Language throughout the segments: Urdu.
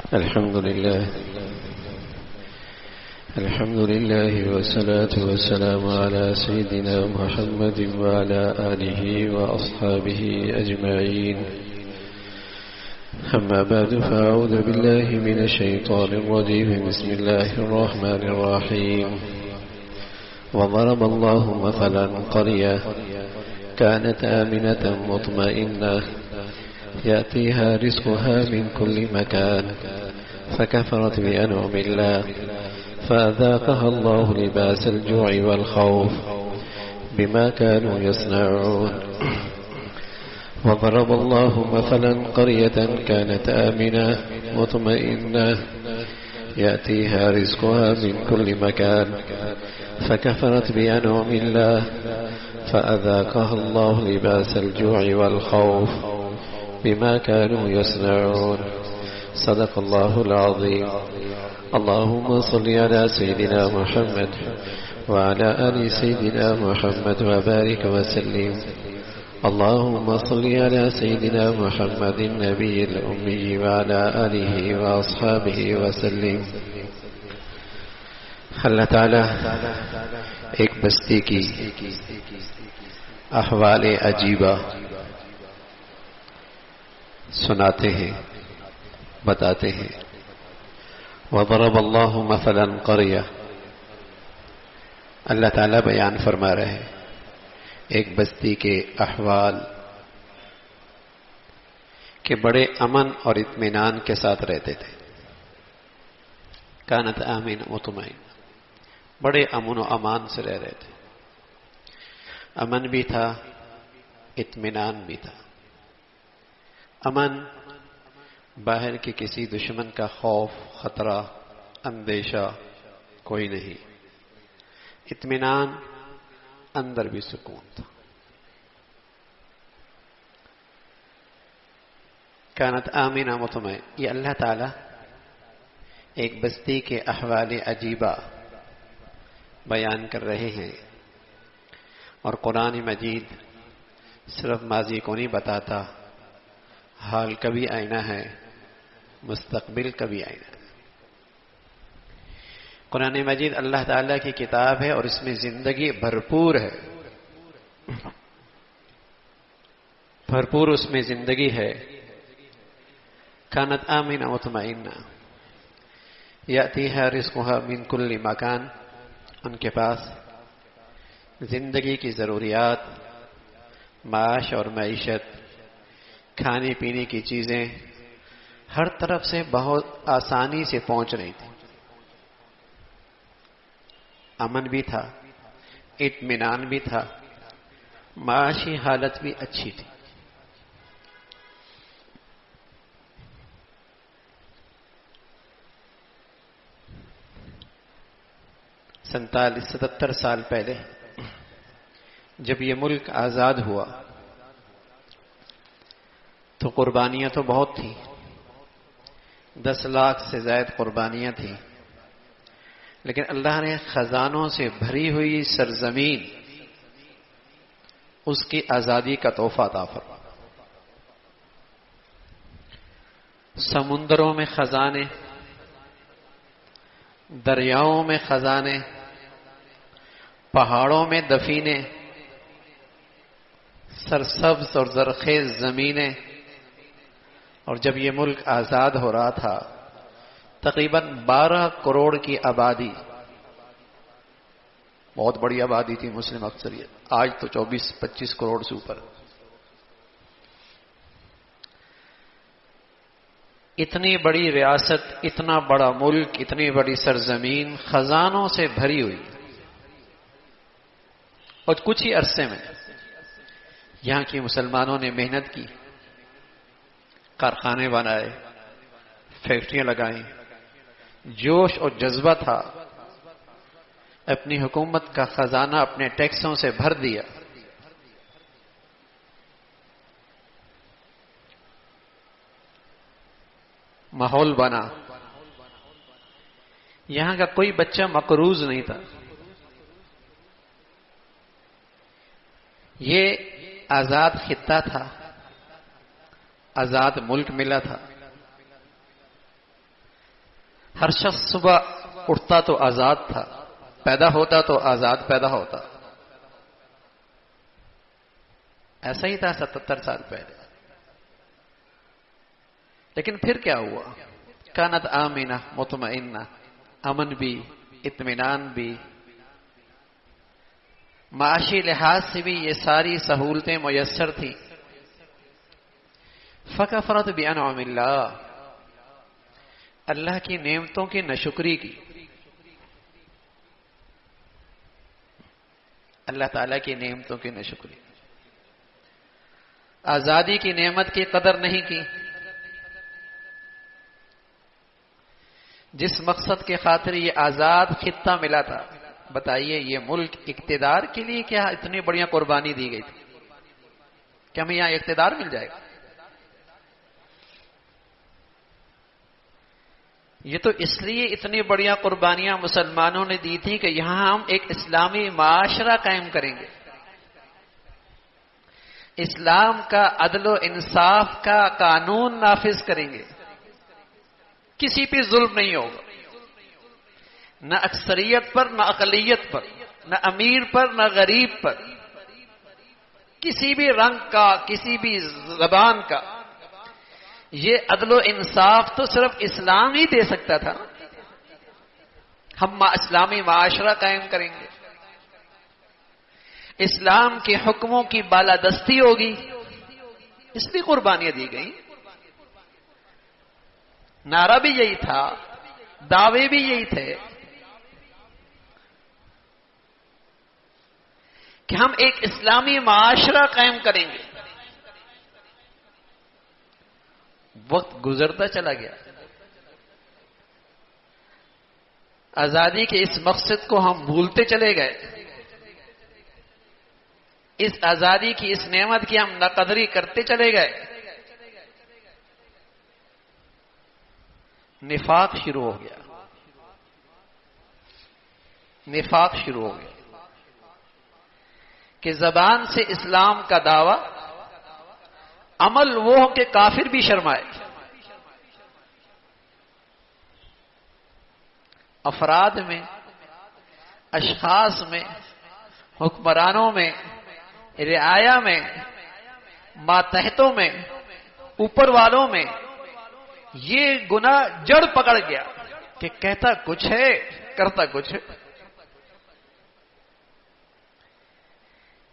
الحمد لله والصلاة والسلام على سيدنا محمد وعلى آله وأصحابه أجمعين. أما بعد، فأعوذ بالله من الشيطان الرجيم. بسم الله الرحمن الرحيم. وضرب الله مثلا قرية كانت آمنة مطمئنة يأتيها رزقها من كل مكان فكفرت بأنعم الله فأذاقها الله لباس الجوع والخوف بما كانوا يصنعون. وضرب الله مثلا قرية كانت آمنة مطمئنة يأتيها رزقها من كل مكان فكفرت بأنعم الله فأذاقها الله لباس الجوع والخوف بما كانوا يصنعون. صدق الله العظيم. اللهم صل على سيدنا محمد وعلى آل سيدنا محمد وبارك وسلم. اللهم صل على سيدنا محمد النبي الأمي وعلى آله وأصحابه وسلم. اللہ تعالی ایک بستی کی احوال عجیبہ سناتے ہیں، بتاتے ہیں. وضرب اللہ مثلا قریہ، اللہ تعالیٰ بیان فرما رہے ہیں ایک بستی کے احوال کہ بڑے امن اور اطمینان کے ساتھ رہتے تھے. کانت آمین مطمئن، بڑے امن و امان سے رہ رہے تھے. امن بھی تھا، اطمینان بھی تھا. امن باہر کے کسی دشمن کا خوف، خطرہ، اندیشہ کوئی نہیں. اطمینان، اندر بھی سکون تھا. کانت آمینہ مطمئن، یہ اللہ تعالی ایک بستی کے احوال عجیبہ بیان کر رہے ہیں. اور قرآن مجید صرف ماضی کو نہیں بتاتا، حال کا بھی آئینہ ہے، مستقبل کا بھی آئینہ ہے. قرآن مجید اللہ تعالیٰ کی کتاب ہے اور اس میں زندگی بھرپور ہے، بھرپور اس میں زندگی ہے. کانت آمنہ مطمئنہ یأتیہا رزقہا من کل مکان، ان کے پاس زندگی کی ضروریات، معاش اور معیشت، کھانے پینے کی چیزیں ہر طرف سے بہت آسانی سے پہنچ رہی تھی. امن بھی تھا، اطمینان بھی تھا، معاشی حالت بھی اچھی تھی. سنتالیس 77 سال پہلے جب یہ ملک آزاد ہوا تو قربانیاں تو بہت تھیں، 10 لاکھ سے زائد قربانیاں تھیں. لیکن اللہ نے خزانوں سے بھری ہوئی سرزمین، اس کی آزادی کا تحفہ عطا فرمایا. سمندروں میں خزانے، دریاؤں میں خزانے، پہاڑوں میں دفینے، سرسبز اور زرخیز زمینیں. اور جب یہ ملک آزاد ہو رہا تھا تقریباً 12 کروڑ کی آبادی، بہت بڑی آبادی تھی مسلم اکثریت. آج تو 24-25 کروڑ سے اوپر. اتنی بڑی ریاست، اتنا بڑا ملک، اتنی بڑی سرزمین خزانوں سے بھری ہوئی. اور کچھ ہی عرصے میں یہاں کی مسلمانوں نے محنت کی، کارخانے بنائے، فیکٹریاں لگائیں، جوش اور جذبہ تھا. اپنی حکومت کا خزانہ اپنے ٹیکسوں سے بھر دیا. ماحول بنا. یہاں کا کوئی بچہ مقروض نہیں تھا. یہ آزاد خطہ تھا، آزاد ملک ملا تھا. ہر شخص صبح اٹھتا تو آزاد تھا، پیدا ہوتا تو آزاد پیدا ہوتا. ایسا ہی تھا 77 سال پہلے. لیکن پھر کیا ہوا؟ کانت آمینہ مطمئنہ، امن بھی، اطمینان بھی، معاشی لحاظ سے بھی یہ ساری سہولتیں میسر تھیں. فکفرت بانعم اللہ، اللہ کی نعمتوں کی ناشکری کی، اللہ تعالیٰ کی نعمتوں کی ناشکری. آزادی کی نعمت کی قدر نہیں کی. جس مقصد کے خاطر یہ آزاد خطہ ملا تھا، بتائیے یہ ملک اقتدار کے لیے کیا اتنی بڑی قربانی دی گئی تھی کہ ہمیں یہاں اقتدار مل جائے گا؟ یہ تو اس لیے اتنی بڑی قربانیاں مسلمانوں نے دی تھی کہ یہاں ہم ایک اسلامی معاشرہ قائم کریں گے، اسلام کا عدل و انصاف کا قانون نافذ کریں گے، کسی پہ ظلم نہیں ہوگا، نہ اکثریت پر نہ اقلیت پر، نہ امیر پر نہ غریب پر، کسی بھی رنگ کا، کسی بھی زبان کا. یہ عدل و انصاف تو صرف اسلام ہی دے سکتا تھا. ہم اسلامی معاشرہ قائم کریں گے، اسلام کے حکموں کی بالادستی ہوگی، اس لیے قربانیاں دی گئیں. نعرہ بھی یہی تھا، دعوے بھی یہی تھے کہ ہم ایک اسلامی معاشرہ قائم کریں گے. وقت گزرتا چلا گیا، آزادی کے اس مقصد کو ہم بھولتے چلے گئے، اس آزادی کی اس نعمت کی ہم ناقدری کرتے چلے گئے. نفاق شروع ہو گیا، نفاق شروع ہو گیا کہ زبان سے اسلام کا دعویٰ، عمل وہ ہو کہ کافر بھی شرمائے. افراد میں، اشخاص میں، حکمرانوں میں، رعایا میں، ماتحتوں میں، اوپر والوں میں یہ گناہ جڑ پکڑ گیا کہ کہتا کچھ ہے کرتا کچھ ہے.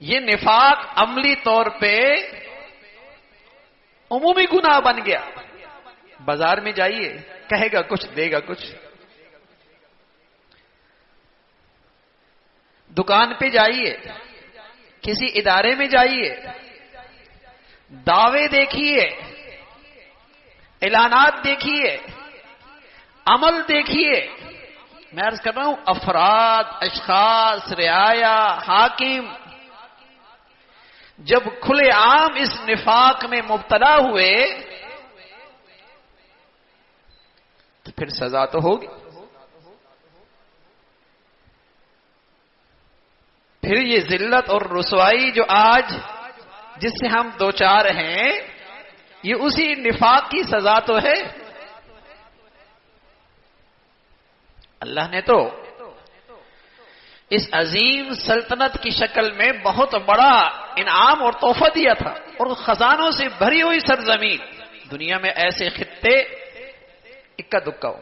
یہ نفاق عملی طور پہ عمومی گناہ بن گیا. بازار میں جائیے، کہے گا کچھ دے گا کچھ. دکان پہ جائیے، کسی ادارے میں جائیے، دعوے دیکھیے، اعلانات دیکھیے، عمل دیکھیے. میں عرض کر رہا ہوں افراد، اشخاص، رعایا، حاکم جب کھلے عام اس نفاق میں مبتلا ہوئے تو پھر سزا تو ہوگی. پھر یہ ذلت اور رسوائی جو آج جس سے ہم دوچار ہیں، یہ اسی نفاق کی سزا تو ہے. اللہ نے تو اس عظیم سلطنت کی شکل میں بہت بڑا انعام اور تحفہ دیا تھا، اور خزانوں سے بھری ہوئی سرزمین. دنیا میں ایسے خطے اکا دکا ہو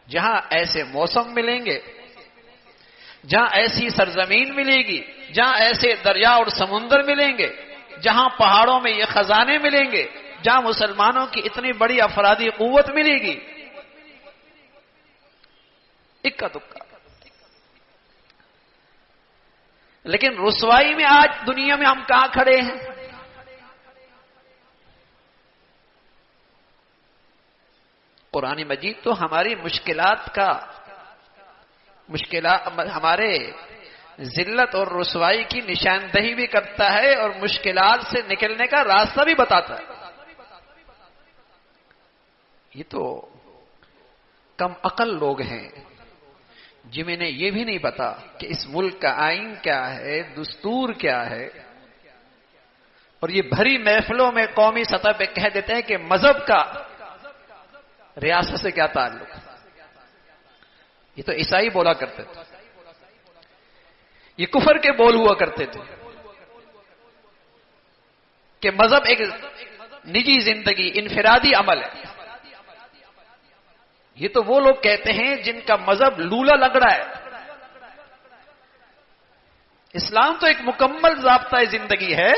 جہاں ایسے موسم ملیں گے، جہاں ایسی سرزمین ملے گی، جہاں ایسے دریا اور سمندر ملیں گے، جہاں پہاڑوں میں یہ خزانے ملیں گے، جہاں مسلمانوں کی اتنی بڑی افرادی قوت ملے گی. اکا دکا. لیکن رسوائی میں آج دنیا میں ہم کہاں کھڑے ہیں؟ قرآن مجید تو ہماری ہمارے ذلت اور رسوائی کی نشاندہی بھی کرتا ہے اور مشکلات سے نکلنے کا راستہ بھی بتاتا ہے. یہ تو کم عقل لوگ ہیں جنہیں یہ بھی نہیں پتا کہ اس ملک کا آئین کیا ہے، دستور کیا ہے، اور یہ بھری محفلوں میں قومی سطح پہ کہہ دیتے ہیں کہ مذہب کا ریاست سے کیا تعلق؟ یہ تو عیسائی بولا کرتے تھے، یہ کفر کے بول ہوا کرتے تھے کہ مذہب ایک نجی زندگی، انفرادی عمل ہے. یہ تو وہ لوگ کہتے ہیں جن کا مذہب لولا لنگڑا ہے. اسلام تو ایک مکمل ضابطہ زندگی ہے.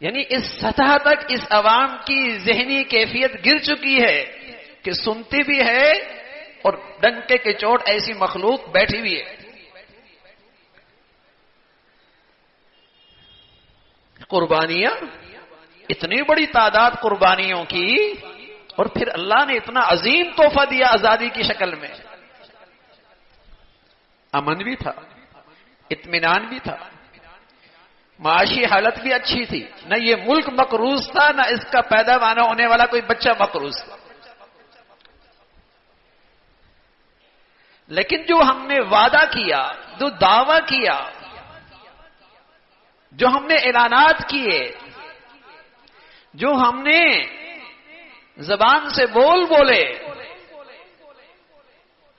یعنی اس سطح تک اس عوام کی ذہنی کیفیت گر چکی ہے کہ سنتی بھی ہے اور ڈنکے کے چوٹ ایسی مخلوق بیٹھی ہوئی ہے. قربانیاں، اتنی بڑی تعداد قربانیوں کی، اور پھر اللہ نے اتنا عظیم تحفہ دیا آزادی کی شکل میں. امن بھی تھا، اطمینان بھی تھا، معاشی حالت بھی اچھی تھی، نہ یہ ملک مقروض تھا، نہ اس کا پیداوار ہونے والا کوئی بچہ مقروض تھا. لیکن جو ہم نے وعدہ کیا، جو دعویٰ کیا، جو ہم نے اعلانات کیے، جو ہم نے زبان سے بولے،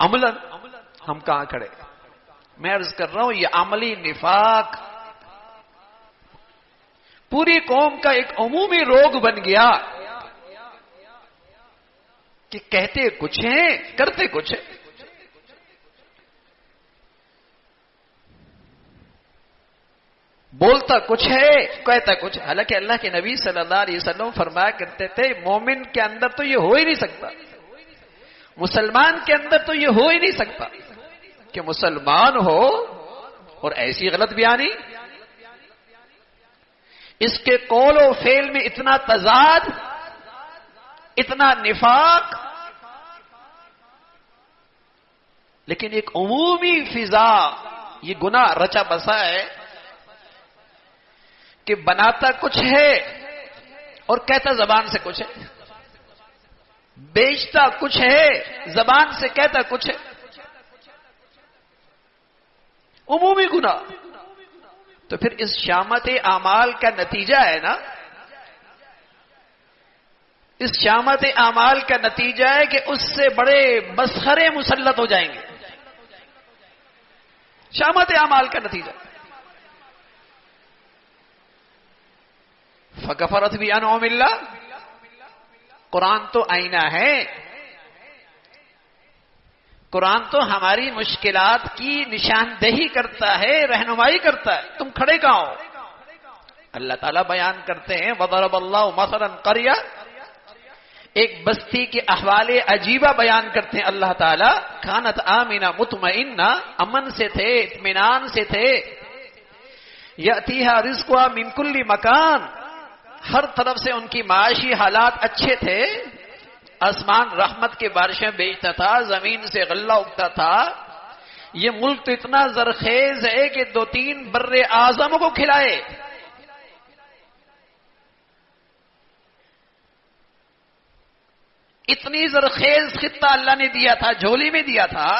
عملاً ہم کہاں کھڑے؟ میں عرض کر رہا ہوں یہ عملی نفاق پوری قوم کا ایک عمومی روگ بن گیا کہ کہتے کچھ ہیں، کرتے کچھ ہیں. بولتا کچھ ہے، کہتا کچھ. حالانکہ اللہ کے نبی صلی اللہ علیہ وسلم فرمایا کرتے تھے مومن کے اندر تو یہ ہو ہی نہیں سکتا، مسلمان کے اندر تو یہ ہو ہی نہیں سکتا کہ مسلمان ہو اور ایسی غلط بیانی. اس کے قول و فعل میں اتنا تضاد، اتنا نفاق، لیکن ایک عمومی فضا، یہ گناہ رچا بسا ہے کہ بناتا کچھ ہے اور کہتا زبان سے کچھ ہے، بیچتا کچھ ہے، زبان سے کہتا کچھ ہے. عمومی گناہ. تو پھر اس شامت اعمال کا نتیجہ ہے نا، اس شامت اعمال کا نتیجہ ہے کہ اس سے بڑے مسخرے مسلط ہو جائیں گے. شامت اعمال کا نتیجہ. فکفرت بانعم اللہ. قرآن تو آئینہ ہے، قرآن تو ہماری مشکلات کی نشاندہی کرتا ہے، رہنمائی کرتا ہے. تم کھڑے کہاں ہو؟ اللہ تعالیٰ بیان کرتے ہیں وَضَرَبَ اللَّهُ مَثَلًا قَرْيَةً، ایک بستی کے احوال عجیبہ بیان کرتے ہیں اللہ تعالیٰ. كَانَتْ آمِنَةً مطمئنہ، امن سے تھے، اطمینان سے تھے. يَأْتِيهَا رِزْقُهَا مِنْ كُلِّ مَكَانٍ، ہر طرف سے ان کی معاشی حالات اچھے تھے. آسمان رحمت کے بارشیں بیچتا تھا، زمین سے غلہ اگتا تھا. یہ ملک تو اتنا زرخیز ہے کہ 2-3 بر اعظموں کو کھلائے. اتنی زرخیز خطہ اللہ نے دیا تھا، جھولی میں دیا تھا.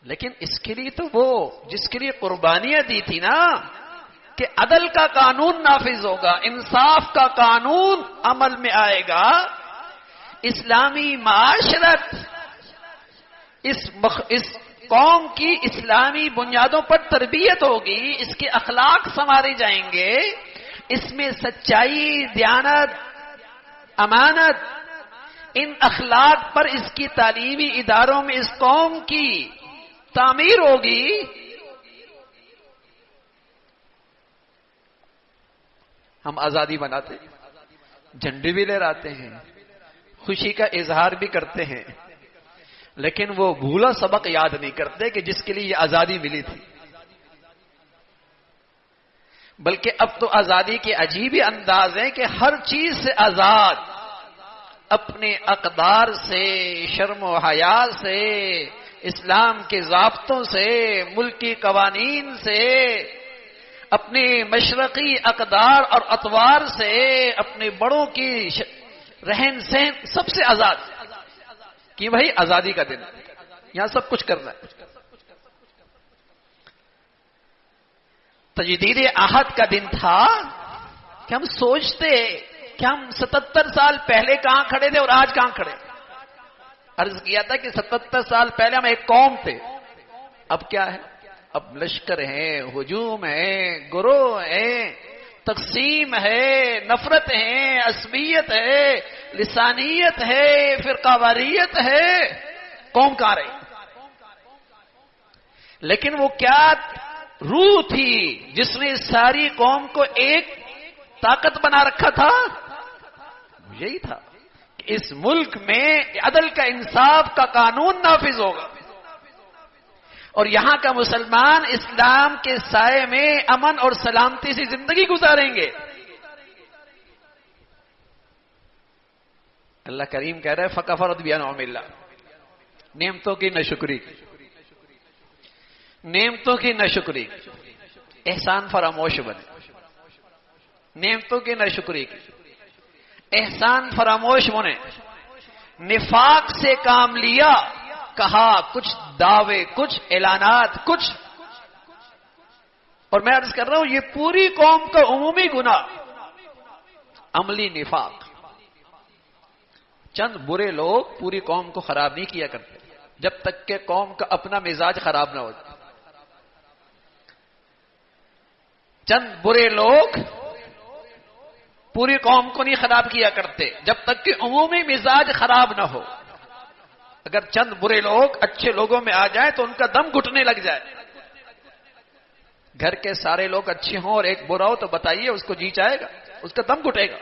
لیکن اس کے لیے تو وہ جس کے لیے قربانیاں دی تھی نا کہ عدل کا قانون نافذ ہوگا، انصاف کا قانون عمل میں آئے گا، اسلامی معاشرت اس قوم کی اسلامی بنیادوں پر تربیت ہوگی، اس کے اخلاق سنوارے جائیں گے، اس میں سچائی، دیانت، امانت، ان اخلاق پر اس کی تعلیمی اداروں میں اس قوم کی تعمیر ہوگی. ہم آزادی بناتے ہیں، جھنڈے بھی لہراتے ہیں، خوشی کا اظہار بھی کرتے ہیں، لیکن وہ بھولا سبق یاد نہیں کرتے کہ جس کے لیے یہ آزادی ملی تھی. بلکہ اب تو آزادی کے عجیب انداز ہیں کہ ہر چیز سے آزاد، اپنے اقدار سے، شرم و حیا سے، اسلام کے ضابطوں سے، ملکی قوانین سے، اپنے مشرقی اقدار اور اطوار سے، اپنے بڑوں کی رہن سہن، سب سے آزاد کہ بھائی آزادی کا دن، یہاں سب کچھ کرنا ہے. تجدید عہد کا دن تھا کہ ہم سوچتے کہ ہم 77 سال پہلے کہاں کھڑے تھے اور آج کہاں کھڑے. عرض کیا تھا کہ 77 سال پہلے ہم ایک قوم تھے، اب کیا ہے؟ اب لشکر ہیں، ہجوم ہے، گروہ ہیں، تقسیم ہے، نفرت ہے، عصبیت ہے، لسانیت ہے، فرقہ واریت ہے. قوم کہاں رہی؟ لیکن وہ کیا روح تھی جس نے ساری قوم کو ایک طاقت بنا رکھا تھا؟ یہی تھا کہ اس ملک میں عدل کا، انصاف کا قانون نافذ ہوگا اور یہاں کا مسلمان اسلام کے سائے میں امن اور سلامتی سے زندگی گزاریں گے. اللہ کریم کہہ رہے ہیں فکفرت بانعم اللہ، نعمتوں کی ناشکری کی، نعمتوں کی ناشکری کی، احسان فراموش بنے. نعمتوں کی ناشکری کی، احسان فراموش بنے. نفاق سے کام لیا، کہا کچھ دعوے، کچھ اعلانات، کچھ. اور میں عرض کر رہا ہوں یہ پوری قوم کا عمومی گناہ عملی نفاق. چند برے لوگ پوری قوم کو خراب نہیں کیا کرتے جب تک کہ قوم کا اپنا مزاج خراب نہ ہو. چند برے لوگ پوری قوم کو نہیں خراب کیا کرتے جب تک کہ عمومی مزاج خراب نہ ہو. اگر چند برے لوگ اچھے لوگوں میں آ جائیں تو ان کا دم گھٹنے لگ جائے. گھر کے سارے لوگ اچھے ہوں اور ایک برا ہو تو بتائیے اس کو جی چاہے گا، اس کا دم گھٹے گا.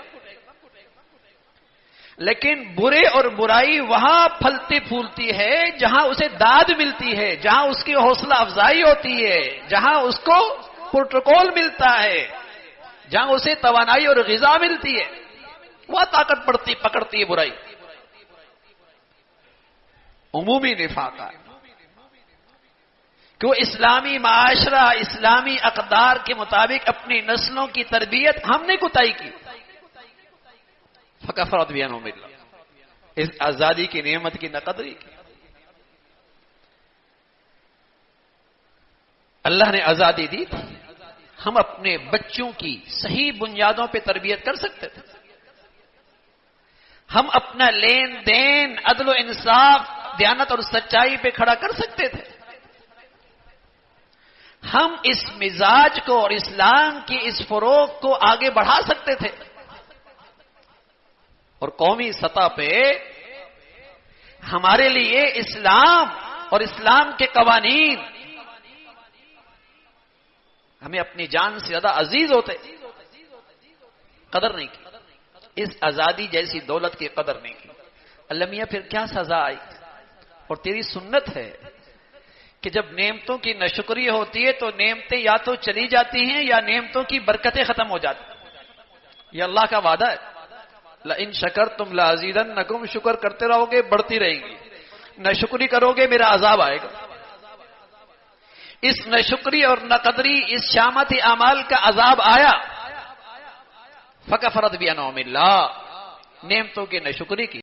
لیکن برے اور برائی وہاں پھلتی پھولتی ہے جہاں اسے داد ملتی ہے، جہاں اس کی حوصلہ افزائی ہوتی ہے، جہاں اس کو پروٹوکول ملتا ہے، جہاں اسے توانائی اور غذا ملتی ہے، وہ طاقت پکڑتی ہے برائی. عمومی نفاق ہے کہ وہ اسلامی معاشرہ، اسلامی اقدار کے مطابق اپنی نسلوں کی تربیت ہم نے کوتاہی کی. فکفرت بانعم اللہ، اس آزادی کی نعمت کی ناقدری کی. اللہ نے آزادی دی تھی، ہم اپنے بچوں کی صحیح بنیادوں پہ تربیت کر سکتے تھے. ہم اپنا لین دین عدل و انصاف، دیانت اور سچائی پہ کھڑا کر سکتے تھے. ہم اس مزاج کو اور اسلام کی اس فروغ کو آگے بڑھا سکتے تھے. اور قومی سطح پہ ہمارے لیے اسلام اور اسلام کے قوانین ہمیں اپنی جان سے زیادہ عزیز ہوتے، قدر نہیں کی. اس آزادی جیسی دولت کی قدر نہیں کی. اللہ میاں پھر کیا سزا آئی؟ اور تیری سنت ہے کہ جب نعمتوں کی ناشکری ہوتی ہے تو نعمتیں یا تو چلی جاتی ہیں یا نعمتوں کی برکتیں ختم ہو جاتی ہیں. یہ اللہ کا وعدہ ہے، لئن شکرتم لازیدنکم، شکر کرتے رہو گے بڑھتی رہیں گی، ناشکری کرو گے میرا عذاب آئے گا. اس ناشکری اور ناقدری، اس شامت اعمال کا عذاب آیا. فکفرت بانعم اللہ، نعمتوں کی ناشکری کی.